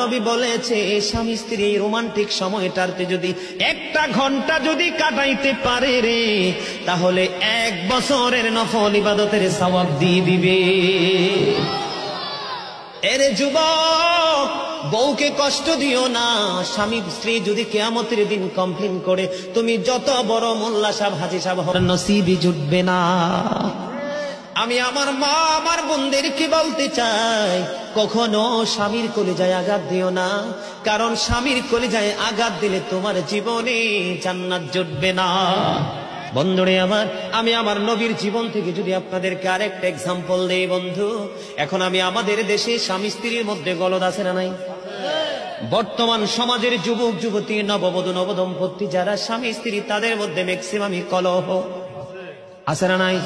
নবী বলেছে স্বামী স্ত্রী এই রোমান্টিক সময়টাতে যদি একটা ঘন্টা যদি কাটাইতে পারে রে, তাহলে 1 বছরের নফল ইবাদতের সওয়াব দিয়ে দিবে। এরে যুবক, বউকে কষ্ট দিও না। স্বামী স্ত্রী যদি কিয়ামতের দিন কমপ্লেইন করে, তুমি যত বড় মোল্লা সাহেব হাজী সাহেব হন, নসিবই জুটবে না। আমি আমার মা আমার বোনদেরকে বলতে চাই, কখনো স্বামীর কলিজায় আঘাত দিও না, কারণ স্বামীর কলিজায় আঘাত দিলে তোমার জীবনে জান্নাত জুটবে না। বন্ধুরে আমার, আমি আমার নবীর জীবন থেকে যদি আপনাদেরকে আরেকটা এক্সাম্পল দেই বন্ধু, এখন আমি আমাদের দেশে স্বামী স্ত্রীর মধ্যে গলদ আছে না নাই? বর্তমান সমাজের যুবক যুবতী, নববধূ নবদম্পতি যারা স্বামী স্ত্রী, তাদের মধ্যে ম্যাক্সিমামই কলহ আছে না নাই?